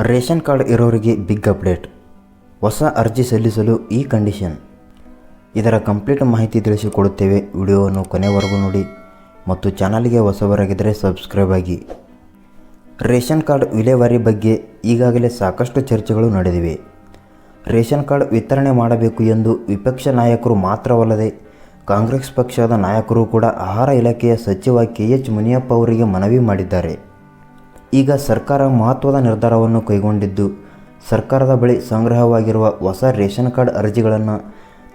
Ration card ಇರೋರಿಗೆ big update. ಹೊಸ ಅರ್ಜಿ ಸಲ್ಲಿಸಲು ಈ ಕಂಡೀಷನ್. ಇದರ ಕಂಪ್ಲೀಟ್ ಮಾಹಿತಿ ತಿಳಿಸಿಕೊಡುತ್ತೇವೆ. ವಿಡಿಯೋವನ್ನು ಕೊನೆವರೆಗೂ ನೋಡಿ ಮತ್ತು ಚಾನಲ್ಗೆ ಹೊಸಬರಾಗಿದ್ದರೆ ಸಬ್ಸ್ಕ್ರೈಬ್ ಆಗಿ. ರೇಷನ್ ಕಾರ್ಡ್ ವಿಲೇವಾರಿ ಬಗ್ಗೆ ಈಗಾಗಲೇ ಸಾಕಷ್ಟು ಚರ್ಚೆಗಳು ನಡೆದಿವೆ. ರೇಷನ್ ಕಾರ್ಡ್ ವಿತರಣೆ ಮಾಡಬೇಕು ಎಂದು ವಿಪಕ್ಷ ನಾಯಕರು ಮಾತ್ರವಲ್ಲದೆ ಕಾಂಗ್ರೆಸ್ ಪಕ್ಷದ ನಾಯಕರು ಕೂಡ ಆಹಾರ ಇಲಾಖೆಯ ಸಚಿವ KH ಮುನಿಯಪ್ಪ ಅವರಿಗೆ ಮನವಿ ಮಾಡಿದ್ದಾರೆ. ಈಗ ಸರ್ಕಾರ ಮಹತ್ವದ ನಿರ್ಧಾರವನ್ನು ಕೈಗೊಂಡಿದ್ದು, ಸರ್ಕಾರದ ಬಳಿ ಸಂಗ್ರಹವಾಗಿರುವ ಹೊಸ ರೇಷನ್ ಕಾರ್ಡ್ ಅರ್ಜಿಗಳನ್ನು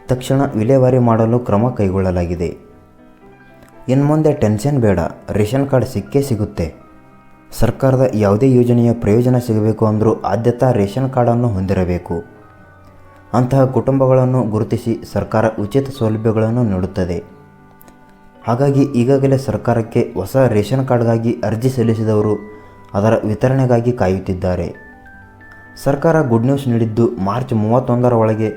ತಕ್ಷಣ ವಿಲೇವಾರಿ ಮಾಡಲು ಕ್ರಮ ಕೈಗೊಳ್ಳಲಾಗಿದೆ. ಇನ್ಮುಂದೆ ಟೆನ್ಷನ್ ಬೇಡ, ರೇಷನ್ ಕಾರ್ಡ್ ಸಿಕ್ಕೇ ಸಿಗುತ್ತೆ. ಸರ್ಕಾರದ ಯಾವುದೇ ಯೋಜನೆಯ ಪ್ರಯೋಜನ ಸಿಗಬೇಕು ಅಂದರೂ ಆದ್ಯತಾ ರೇಷನ್ ಕಾರ್ಡನ್ನು ಹೊಂದಿರಬೇಕು. ಅಂತಹ ಕುಟುಂಬಗಳನ್ನು ಗುರುತಿಸಿ ಸರ್ಕಾರ ಉಚಿತ ಸೌಲಭ್ಯಗಳನ್ನು ನೀಡುತ್ತದೆ. ಹಾಗಾಗಿ ಈಗಾಗಲೇ ಸರ್ಕಾರಕ್ಕೆ ಹೊಸ ರೇಷನ್ ಕಾರ್ಡ್ಗಾಗಿ ಅರ್ಜಿ ಸಲ್ಲಿಸಿದವರು ಅದರ ವಿತರಣೆಗಾಗಿ ಕಾಯುತ್ತಿದ್ದಾರೆ. ಸರ್ಕಾರ ಗುಡ್ ನ್ಯೂಸ್ ನೀಡಿದ್ದು, ಮಾರ್ಚ್ 31ರ ಒಳಗೆ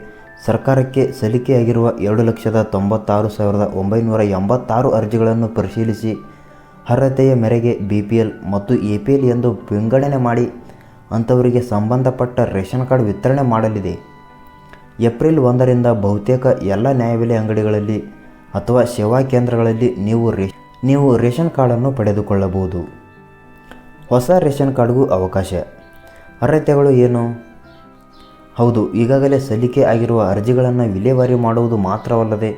ಸರ್ಕಾರಕ್ಕೆ ಸಲ್ಲಿಕೆಯಾಗಿರುವ 2,96,986 ಅರ್ಜಿಗಳನ್ನು ಪರಿಶೀಲಿಸಿ ಅರ್ಹತೆಯ ಮೇರೆಗೆ BPL ಮತ್ತು APL ಎಂದು ವಿಂಗಡಣೆ ಮಾಡಿ ಅಂಥವರಿಗೆ ಸಂಬಂಧಪಟ್ಟ ರೇಷನ್ ಕಾರ್ಡ್ ವಿತರಣೆ ಮಾಡಲಿದೆ. ಏಪ್ರಿಲ್ 1ರಿಂದ ಬಹುತೇಕ ಎಲ್ಲ ನ್ಯಾಯಬೆಲೆ ಅಂಗಡಿಗಳಲ್ಲಿ ಅಥವಾ ಸೇವಾ ಕೇಂದ್ರಗಳಲ್ಲಿ ನೀವು ರೇಷನ್ ಕಾರ್ಡನ್ನು ಪಡೆದುಕೊಳ್ಳಬಹುದು. ಹೊಸ ರೇಷನ್ ಕಾರ್ಡ್ಗೂ ಅವಕಾಶ. ಅರ್ಹತೆಗಳು ಏನು? ಹೌದು, ಈಗಾಗಲೇ ಸಲ್ಲಿಕೆ ಆಗಿರುವ ಅರ್ಜಿಗಳನ್ನು ವಿಲೇವಾರಿ ಮಾಡುವುದು ಮಾತ್ರವಲ್ಲದೆ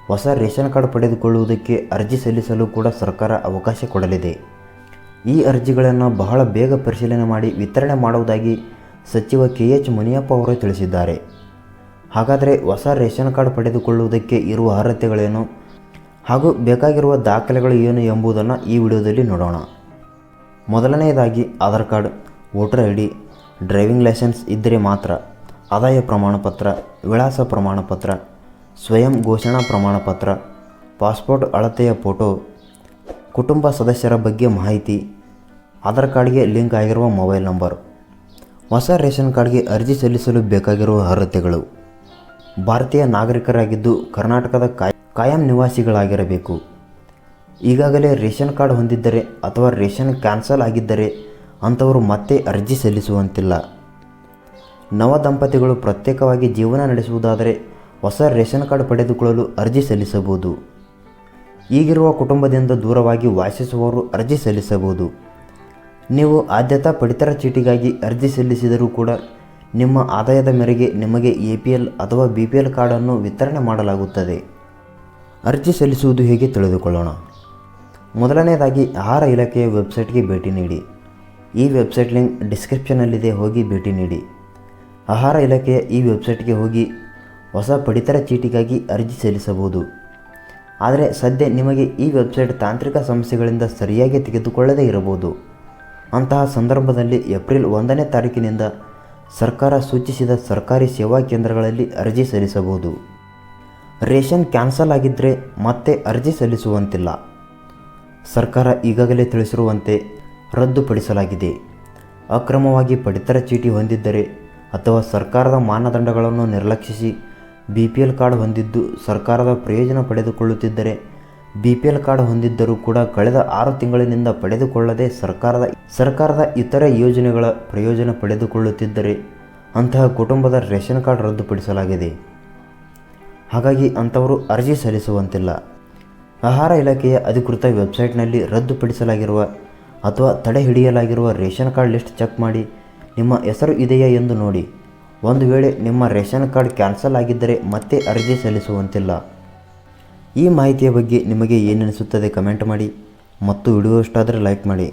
ಹೊಸ ರೇಷನ್ ಕಾರ್ಡ್ ಪಡೆದುಕೊಳ್ಳುವುದಕ್ಕೆ ಅರ್ಜಿ ಸಲ್ಲಿಸಲು ಕೂಡ ಸರ್ಕಾರ ಅವಕಾಶ ಕೊಡಲಿದೆ. ಈ ಅರ್ಜಿಗಳನ್ನು ಬಹಳ ಬೇಗ ಪರಿಶೀಲನೆ ಮಾಡಿ ವಿತರಣೆ ಮಾಡುವುದಾಗಿ ಸಚಿವ KH ಮುನಿಯಪ್ಪ ಅವರು ತಿಳಿಸಿದ್ದಾರೆ. ಹಾಗಾದರೆ ಹೊಸ ರೇಷನ್ ಕಾರ್ಡ್ ಪಡೆದುಕೊಳ್ಳುವುದಕ್ಕೆ ಇರುವ ಅರ್ಹತೆಗಳೇನು ಹಾಗೂ ಬೇಕಾಗಿರುವ ದಾಖಲೆಗಳು ಏನು ಎಂಬುದನ್ನು ಈ ವಿಡಿಯೋದಲ್ಲಿ ನೋಡೋಣ. ಮೊದಲನೆಯದಾಗಿ Aadhaar card, voter ID, driving licence ಇದ್ದರೆ ಮಾತ್ರ, ಆದಾಯ ಪ್ರಮಾಣಪತ್ರ, ವಿಳಾಸ ಪ್ರಮಾಣಪತ್ರ, ಸ್ವಯಂ ಘೋಷಣಾ ಪ್ರಮಾಣಪತ್ರ, ಪಾಸ್ಪೋರ್ಟ್ ಅಳತೆಯ ಫೋಟೋ, ಕುಟುಂಬ ಸದಸ್ಯರ ಬಗ್ಗೆ ಮಾಹಿತಿ, ಆಧಾರ್ ಕಾರ್ಡ್ಗೆ ಲಿಂಕ್ ಆಗಿರುವ ಮೊಬೈಲ್ ನಂಬರ್. ಹೊಸ ರೇಷನ್ ಕಾರ್ಡ್ಗೆ ಅರ್ಜಿ ಸಲ್ಲಿಸಲು ಬೇಕಾಗಿರುವ ಅರ್ಹತೆಗಳು: ಭಾರತೀಯ ನಾಗರಿಕರಾಗಿದ್ದು ಕರ್ನಾಟಕದ ಕಾಯಂ ನಿವಾಸಿಗಳಾಗಿರಬೇಕು. ಈಗಾಗಲೇ ರೇಷನ್ ಕಾರ್ಡ್ ಹೊಂದಿದ್ದರೆ ಅಥವಾ ರೇಷನ್ ಕ್ಯಾನ್ಸಲ್ ಆಗಿದ್ದರೆ ಅಂಥವರು ಮತ್ತೆ ಅರ್ಜಿ ಸಲ್ಲಿಸುವಂತಿಲ್ಲ. ನವ ದಂಪತಿಗಳು ಪ್ರತ್ಯೇಕವಾಗಿ ಜೀವನ ನಡೆಸುವುದಾದರೆ ಹೊಸ ರೇಷನ್ ಕಾರ್ಡ್ ಪಡೆದುಕೊಳ್ಳಲು ಅರ್ಜಿ ಸಲ್ಲಿಸಬಹುದು. ಈಗಿರುವ ಕುಟುಂಬದಿಂದ ದೂರವಾಗಿ ವಾಸಿಸುವವರು ಅರ್ಜಿ ಸಲ್ಲಿಸಬಹುದು. ನೀವು ಆದ್ಯತಾ ಪಡಿತರ ಚೀಟಿಗಾಗಿ ಅರ್ಜಿ ಸಲ್ಲಿಸಿದರೂ ಕೂಡ ನಿಮ್ಮ ಆದಾಯದ ಮೇರೆಗೆ ನಿಮಗೆ APL ಅಥವಾ BPL ಕಾರ್ಡನ್ನು ವಿತರಣೆ ಮಾಡಲಾಗುತ್ತದೆ. ಅರ್ಜಿ ಸಲ್ಲಿಸುವುದು ಹೇಗೆ ತಿಳಿದುಕೊಳ್ಳೋಣ. ಮೊದಲನೆಯದಾಗಿ ಆಹಾರ ಇಲಾಖೆಯ ವೆಬ್ಸೈಟ್ಗೆ ಭೇಟಿ ನೀಡಿ. ಈ ವೆಬ್ಸೈಟ್ ಲಿಂಕ್ ಡಿಸ್ಕ್ರಿಪ್ಷನ್ನಲ್ಲಿದೆ, ಹೋಗಿ ಭೇಟಿ ನೀಡಿ. ಆಹಾರ ಇಲಾಖೆಯ ಈ ವೆಬ್ಸೈಟ್ಗೆ ಹೋಗಿ ಹೊಸ ಪಡಿತರ ಚೀಟಿಗಾಗಿ ಅರ್ಜಿ ಸಲ್ಲಿಸಬಹುದು. ಆದರೆ ಸದ್ಯ ನಿಮಗೆ ಈ ವೆಬ್ಸೈಟ್ ತಾಂತ್ರಿಕ ಸಮಸ್ಯೆಗಳಿಂದ ಸರಿಯಾಗಿ ತೆಗೆದುಕೊಳ್ಳದೇ ಇರಬಹುದು. ಅಂತಹ ಸಂದರ್ಭದಲ್ಲಿ ಏಪ್ರಿಲ್ 1ನೇ ತಾರೀಕಿನಿಂದ ಸರ್ಕಾರ ಸೂಚಿಸಿದ ಸರ್ಕಾರಿ ಸೇವಾ ಕೇಂದ್ರಗಳಲ್ಲಿ ಅರ್ಜಿ ಸಲ್ಲಿಸಬಹುದು. ರೇಷನ್ ಕ್ಯಾನ್ಸಲ್ ಆಗಿದ್ದರೆ ಮತ್ತೆ ಅರ್ಜಿ ಸಲ್ಲಿಸುವಂತಿಲ್ಲ. ಸರ್ಕಾರ ಈಗಾಗಲೇ ತಿಳಿಸಿರುವಂತೆ ರದ್ದುಪಡಿಸಲಾಗಿದೆ. ಅಕ್ರಮವಾಗಿ ಪಡಿತರ ಚೀಟಿ ಹೊಂದಿದ್ದರೆ ಅಥವಾ ಸರ್ಕಾರದ ಮಾನದಂಡಗಳನ್ನು ನಿರ್ಲಕ್ಷಿಸಿ BPL ಕಾರ್ಡ್ ಹೊಂದಿದ್ದು ಸರ್ಕಾರದ ಪ್ರಯೋಜನ ಪಡೆದುಕೊಳ್ಳುತ್ತಿದ್ದರೆ, BPL ಕಾರ್ಡ್ ಹೊಂದಿದ್ದರೂ ಕೂಡ ಕಳೆದ 6 ತಿಂಗಳಿನಿಂದ ಪಡೆದುಕೊಳ್ಳದೆ ಸರ್ಕಾರದ ಇತರ ಯೋಜನೆಗಳ ಪ್ರಯೋಜನ ಪಡೆದುಕೊಳ್ಳುತ್ತಿದ್ದರೆ ಅಂತಹ ಕುಟುಂಬದ ರೇಷನ್ ಕಾರ್ಡ್ ರದ್ದುಪಡಿಸಲಾಗಿದೆ. ಹಾಗಾಗಿ ಅಂಥವರು ಅರ್ಜಿ ಸಲ್ಲಿಸುವಂತಿಲ್ಲ. ಆಹಾರ ಇಲಾಖೆಯ ಅಧಿಕೃತ ವೆಬ್ಸೈಟ್ನಲ್ಲಿ ರದ್ದುಪಡಿಸಲಾಗಿರುವ ಅಥವಾ ತಡೆ ಹಿಡಿಯಲಾಗಿರುವ ರೇಷನ್ ಕಾರ್ಡ್ ಲಿಸ್ಟ್ ಚೆಕ್ ಮಾಡಿ ನಿಮ್ಮ ಹೆಸರು ಇದೆಯಾ ಎಂದು ನೋಡಿ. ಒಂದು ವೇಳೆ ನಿಮ್ಮ ರೇಷನ್ ಕಾರ್ಡ್ ಕ್ಯಾನ್ಸಲ್ ಆಗಿದ್ದರೆ ಮತ್ತೆ ಅರ್ಜಿ ಸಲ್ಲಿಸುವಂತಿಲ್ಲ. ಈ ಮಾಹಿತಿಯ ಬಗ್ಗೆ ನಿಮಗೆ ಏನೆನಿಸುತ್ತದೆ ಕಮೆಂಟ್ ಮಾಡಿ ಮತ್ತು ವಿಡಿಯೋ ಇಷ್ಟ ಆದರೆ ಲೈಕ್ ಮಾಡಿ.